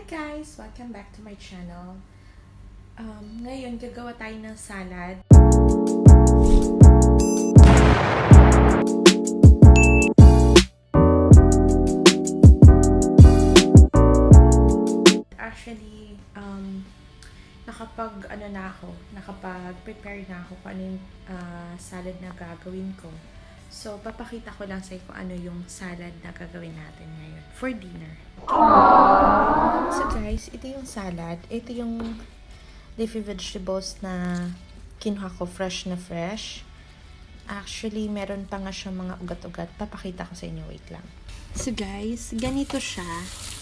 guys! Welcome back to my channel. Ngayon, gagawa tayo ng salad. Actually, nakapag-prepare na ako kung ano yung salad na gagawin ko. So, papakita ko lang sa inyo kung ano yung salad na gagawin natin ngayon for dinner. So guys, ito yung salad. Ito yung leafy vegetables na kinuha ko fresh na fresh. Actually, meron pa nga siyang mga ugat-ugat. Papakita ko sa inyo. Wait lang. So guys, ganito siya.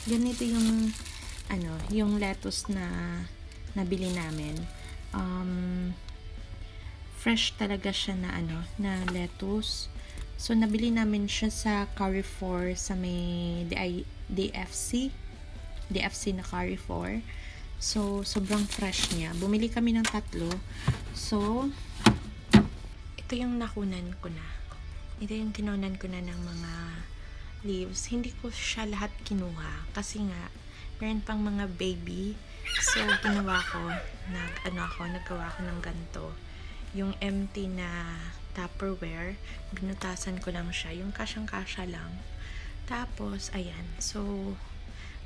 Ganito yung yung lettuce na nabili namin. Fresh talaga siya na lettuce. So, nabili namin siya sa Carrefour sa may DFC na Carrefour. So, sobrang fresh niya. Bumili kami ng 3. So, ito yung nakunan ko na. Ito yung kinunan ko na ng mga leaves. Hindi ko siya lahat kinuha. Kasi nga, meron pang mga baby. So, nagawa ko ng ganito. Yung empty na Tupperware, binutasan ko lang siya. Yung kasyang-kasya lang. Tapos, ayan. So,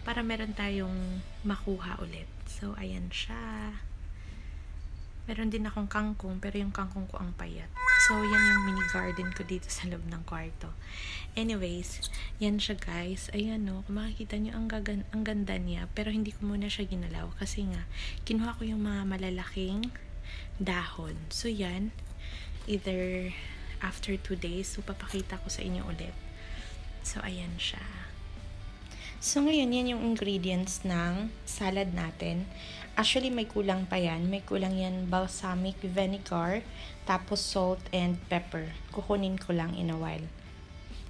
para meron tayong makuha ulit. So, ayan siya. Meron din akong kangkong, pero yung kangkong ko ang payat. So, yan yung mini garden ko dito sa loob ng kwarto. Anyways, yan siya guys. Ayan o, kung makikita nyo, ang ganda niya. Pero hindi ko muna siya ginalaw. Kasi nga, kinuha ko yung mga malalaking dahon. So, yan. Either after 2 days, so papakita ko sa inyo ulit. So, ayan siya. So, ngayon, yan yung ingredients ng salad natin. Actually, may kulang pa yan. May kulang yan balsamic vinegar, tapos salt and pepper. Kukunin ko lang in a while.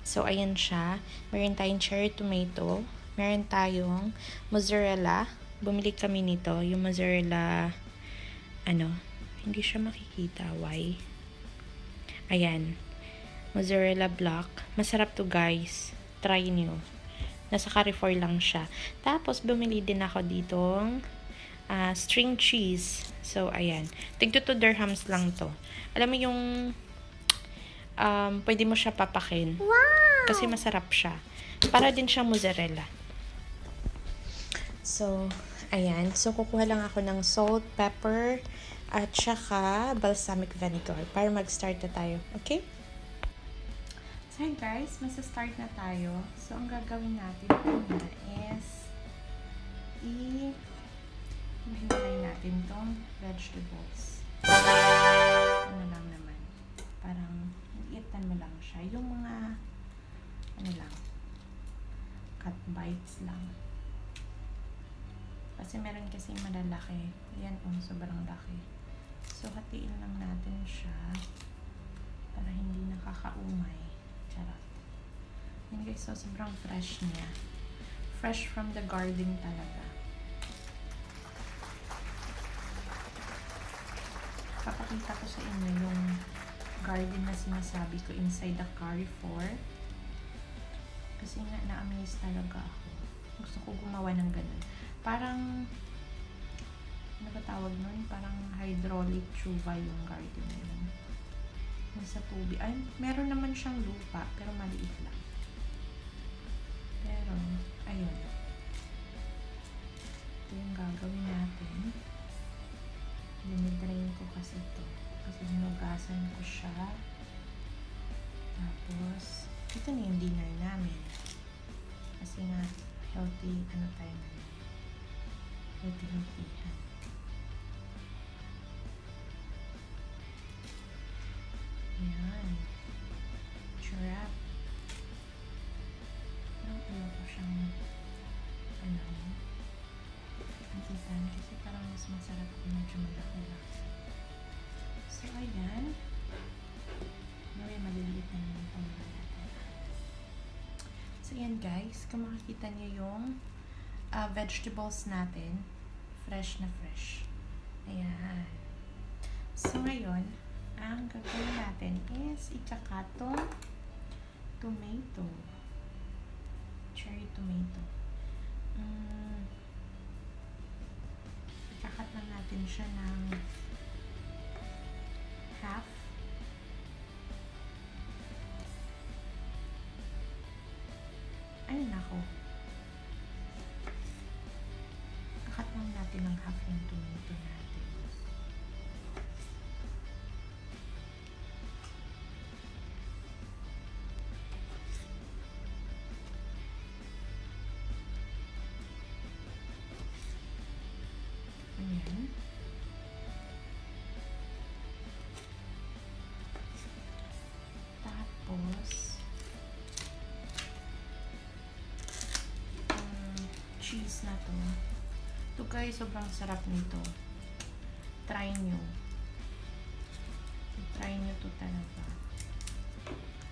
So, ayan siya. Meron tayong cherry tomato. Meron tayong mozzarella. Bumili kami nito. Yung mozzarella, hindi siya makikita. Why? Ayan. Mozzarella block. Masarap to guys. Try nyo. Nasa Carrefour lang siya. Tapos, bumili din ako ditong string cheese. So, ayan. Tig 2 dirhams lang to. Alam mo yung pwede mo siya papakin. Wow! Kasi masarap siya. Para din siyang mozzarella. So, ayan. So, kukuha lang ako ng salt, pepper, at saka balsamic vinegar para mag-start na tayo. Okay? So, hi guys. Masa-start na tayo. So, ang gagawin natin muna is hihiwalay natin tong vegetables. Ano lang naman. Parang iitan mo lang siya. Yung mga cut bites lang. Kasi meron kasi malalaki. Yan sobrang laki. So, hatiin lang natin siya para hindi nakakaumay. Charot. Yan guys, so sobrang fresh niya. Fresh from the garden talaga. Papakita ko sa inyo yung garden na sinasabi ko inside the Carrefour. Kasi nga, na-amaze talaga ako. Gusto ko gumawa ng ganun. Parang, ano ba tawag nun? Parang hydraulic chuva yung garden na yun. Nasa tubig. Ay, meron naman siyang lupa, pero maliit lang. Pero, ayun. Ito yung gagawin natin. Dinidrain ko kasi ito. Kasi hinugasan ko siya. Tapos, ito na yung dinner namin. Kasi nga, healthy, tayo na. Healthy-healthyhan. Ayan. Sarap. Ayaw ko siyang antitan kasi parang mas masarap kung medyo malaki lang. So, ayan. May maliliit na naman pamilya natin. So, ayan guys. Kung makikita niyo yung vegetables natin, fresh na fresh. Ayan. So, ngayon, ang gagawin natin is ikakatong tomato. Cherry tomato. natin siya ng half. Ay, nako. Kakat lang natin ng half yung tomato natin. Ayan. Tapos, cheese na to. Ito guys, sobrang sarap nito. Try nyo. Try nyo to talaga.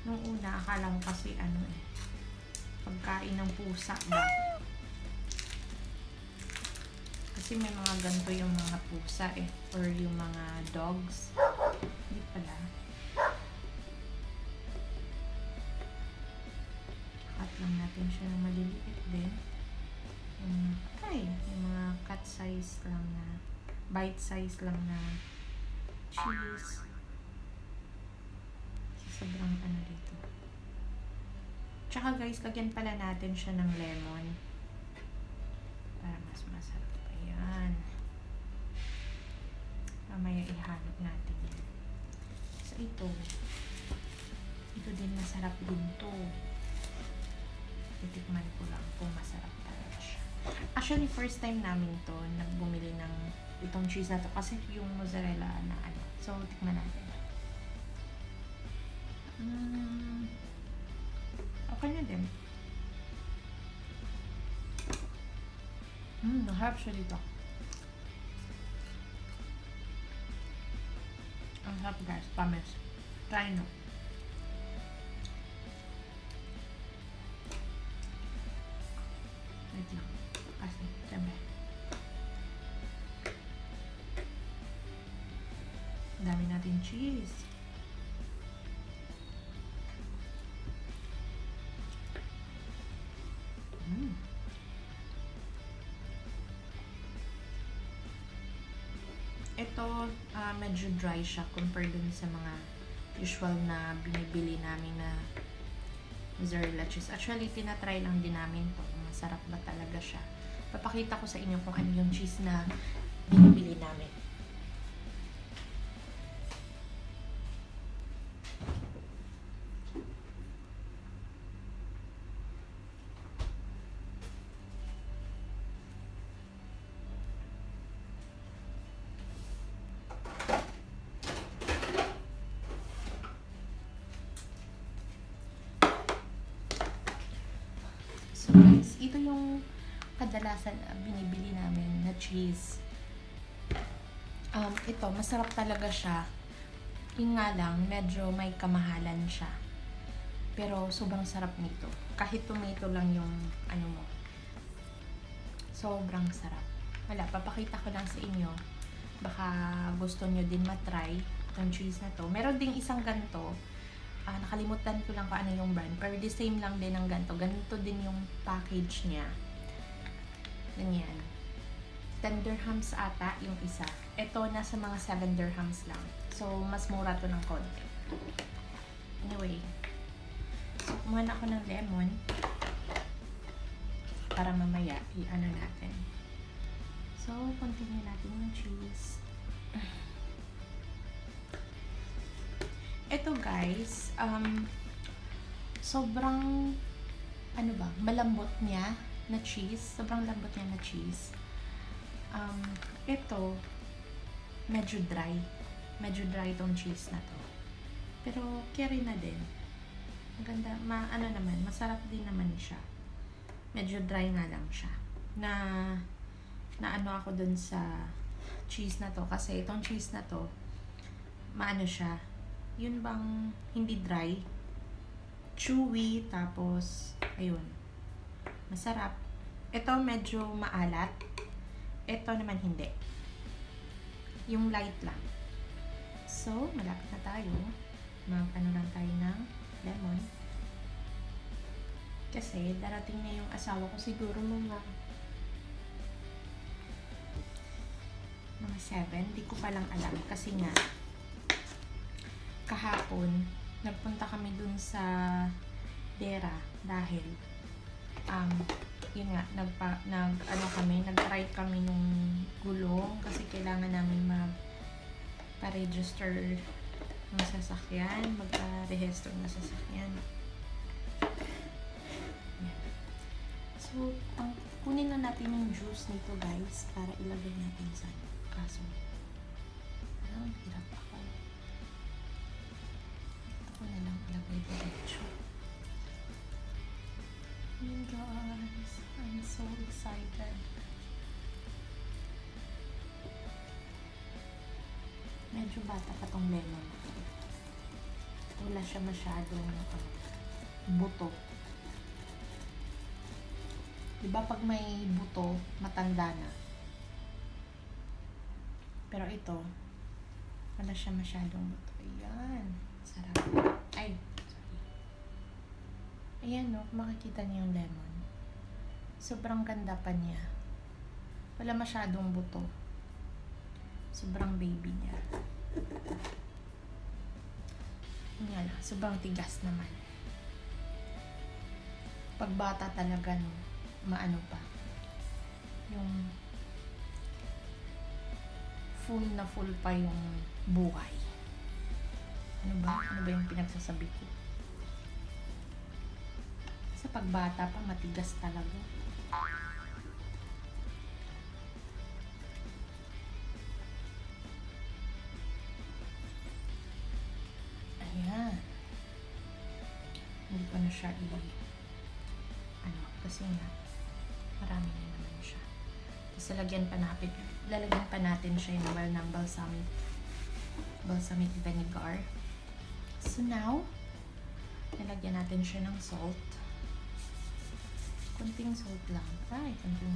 Nung una, akala ko kasi pagkain ng pusa ba? Kasi may mga ganito yung mga pusa or yung mga dogs. Hindi pala. Cut lang natin siya ng maliliit din. Yung mga cut size lang na, bite size lang na cheese. Sobrang dito. Tsaka guys, lagyan pala natin siya ng lemon. Para mas masarap. Ayan. Mamaya ihalo natin yan. So ito din masarap din to. Titikman ko lang kung masarap talaga siya. Actually, first time namin to nagbumili ng itong cheese na to kasi yung mozzarella na So, tikman natin. Okay na din. Naharap siya dito. Ang harap guys, promise. Try no. Wait lang. Kasi, siyempre. Dami natin cheese. Ito, medyo dry siya compared dun sa mga usual na binibili namin na mozzarella cheese. Actually, tinatry lang din namin to. Masarap ba talaga siya. Papakita ko sa inyo kung ano yung cheese na binibili namin. So guys, ito yung kadalasan na binibili namin na cheese. Ito, masarap talaga siya. Yung nga lang, medyo may kamahalan siya. Pero sobrang sarap nito. Kahit tomato lang yung mo. Sobrang sarap. Wala, papakita ko lang sa inyo. Baka gusto nyo din matry itong cheese na to. Meron ding isang ganito. Nakalimutan ko lang kung ano yung brand. Pero the same lang din ang ganito. Ganito din yung package niya. Ganyan. 10 dirhams ata yung isa. Ito, nasa mga 7 dirhams lang. So, mas mura to ng konti. Anyway. So, kumuha na ako ng lemon. Para mamaya, natin. So, continue natin yung cheese. Ito guys, sobrang, malambot niya na cheese. Sobrang lambot niya na cheese. Ito, medyo dry. Medyo dry itong cheese na to. Pero, carry na din. Maganda, masarap din naman siya. Medyo dry nga lang siya. Na ako dun sa cheese na to. Kasi itong cheese na to, siya, yun bang hindi dry, chewy, tapos ayun, masarap. Ito medyo maalat, ito naman hindi, yung light lang. So malapit na tayo, lang tayo ng lemon kasi darating na yung asawa ko siguro mga 7. Di ko palang alam kasi nga kahapon nagpunta kami dun sa Dera dahil yun nga nag-try kami nung gulong kasi kailangan namin pa-register ng sasakyan, magpa-register ng sasakyan. So, kunin na natin yung juice nito guys para ilagay natin sa kaso. Parang hirap ako. Ito ko na lang ilagay diretso. Oh guys, I'm so excited. Medyo bata pa tong lemon. Wala siya masyadong buto. Diba pag may buto, matanda na. Pero ito, wala siya masyadong buto. Ayan. Sarap. Ay, sorry. Ayan no, makikita niyo yung lemon. Sobrang ganda pa niya. Wala masyadong buto. Sobrang baby niya. Yan lang, sobrang tigas naman. Pag bata talaga no, maano pa. Yung full na full pa yung buhay. Ano ba? Ano ba yung pinagsasabi ko? Sa pagbata pa, matigas talaga. Ayan. Hindi pa na siya kasi nga marami na naman siya. Tapos lalagyan pa natin siya ng balsamic vinegar. So now, lalagyan natin siya ng salt. Kunting salt lang. Kunting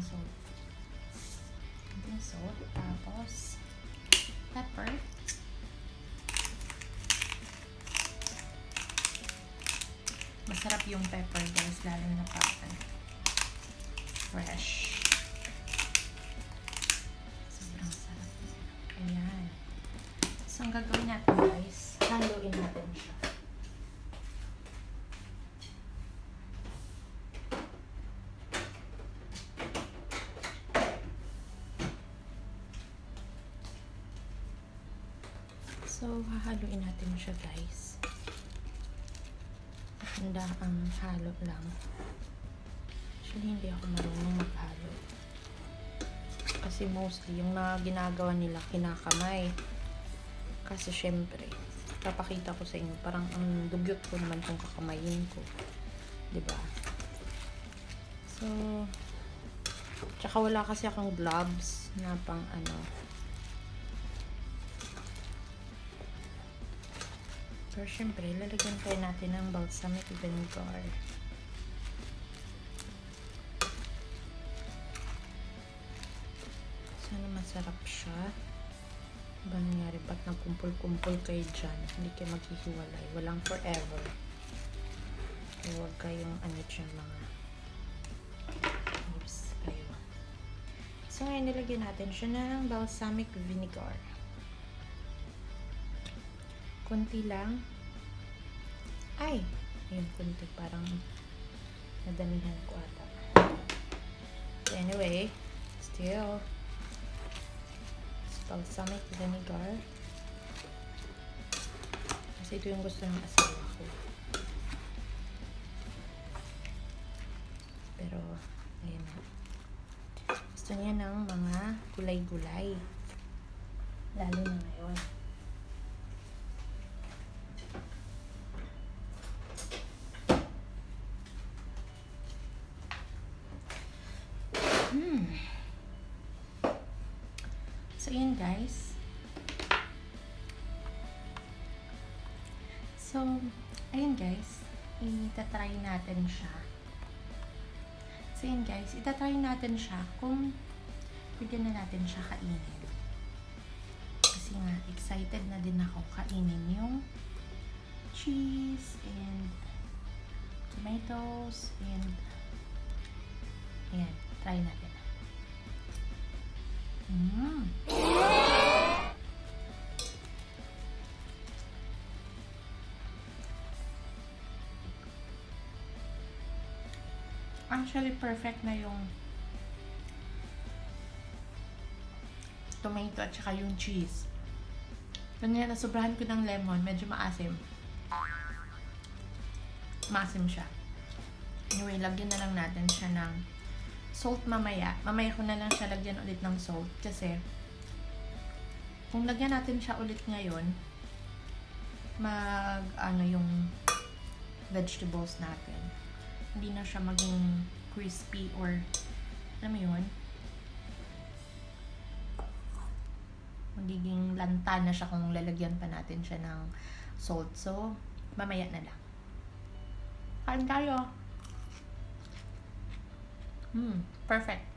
salt. Tapos pepper. Masarap yung pepper guys, lalo na fresh. Sobrang sarap. Ayan. So, ang gagawin natin guys, haluin natin siya. So, hahaluin natin siya guys. Halo lang. Actually, hindi ako marunong maghalo. Kasi mostly, yung ginagawa nila, kinakamay. Kasi syempre, papakita ko sa inyo, parang ang dugyot ko naman kung kakamayin ko. Diba? So, tsaka wala kasi akong gloves na pang Pero syempre, lalagyan tayo natin ng balsamic vinegar. Sana masarap siya. Ba nangyari? Ba't nagkumpul-kumpul kayo dyan? Hindi kayo maghihiwalay. Walang forever. Kaya huwag kayong dyan mga lips kayo. So ngayon, nilagyan natin siya ng balsamic vinegar. Kunti lang. Ayun, kunti. Parang nadamihan ko ata. So anyway, still balsamic vinegar. Kasi ito yung gusto ng asawa ko. Pero, ayun na. Gusto niya ng mga gulay-gulay. Lalo na ngayon. So, yun guys. So, ayun guys. Itatry natin siya. So, yun guys. Itatry natin siya kung pwede na natin siya kainin. Kasi nga, excited na din ako kainin yung cheese and tomatoes and ayan, try natin. Actually, perfect na yung tomato at saka yung cheese. Kanya nasobrahan ko ng lemon, medyo maasim. Maasim siya. Anyway, lagyan na lang natin siya ng salt mamaya. Mamaya ko na lang siya lagyan ulit ng salt kasi kung lagyan natin siya ulit ngayon, yung vegetables natin. Hindi na siya maging crispy or alam mo yun? Magiging lanta na siya kung lalagyan pa natin siya ng salt. So, mamaya na lang. Kain tayo. Perfect.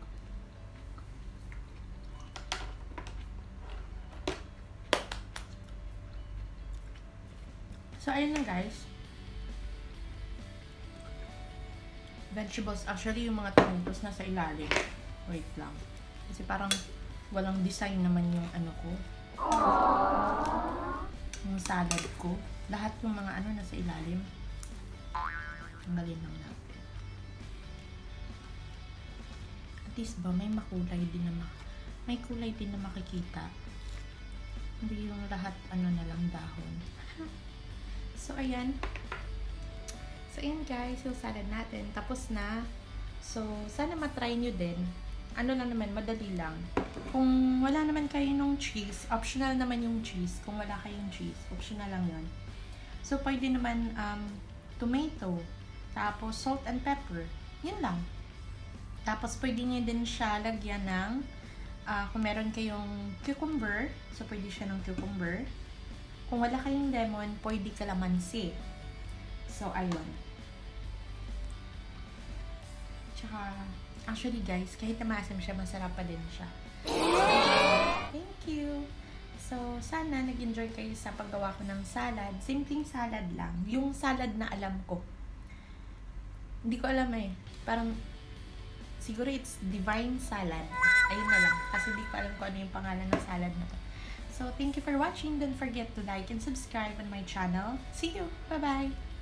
So, ayun na guys. Vegetables. Actually, yung mga tomatoes nasa ilalim. Wait lang. Kasi parang walang design naman yung ano ko. Yung salad ko. Lahat yung mga ano nasa ilalim. Tanggalin lang natin. At least ba may makulay din na may kulay din na makikita. Hindi yung lahat ano na lang dahon. So ayan. So ayan guys, yung salad natin tapos na. So sana matry nyo din. Ano lang naman, madali lang. Kung wala naman kayo nung cheese, optional naman yung cheese. Kung wala kayong cheese, optional lang yun. So pwede naman tomato, tapos salt and pepper. Yun lang. Tapos, pwede nyo din siya lagyan ng, kung meron kayong cucumber, so pwede siya ng cucumber. Kung wala kayong lemon, pwede kalamansi. So, ayun. Tsaka, actually guys, kahit maasim siya, masarap pa din siya. Thank you! So, sana nag-enjoy kayo sa paggawa ko ng salad. Simpleng salad lang. Yung salad na alam ko. Hindi ko alam eh. Parang, siguro it's divine salad. Ayun na lang. Kasi di ko alam kung ano yung pangalan ng salad na to. So, thank you for watching. Don't forget to like and subscribe on my channel. See you! Bye-bye!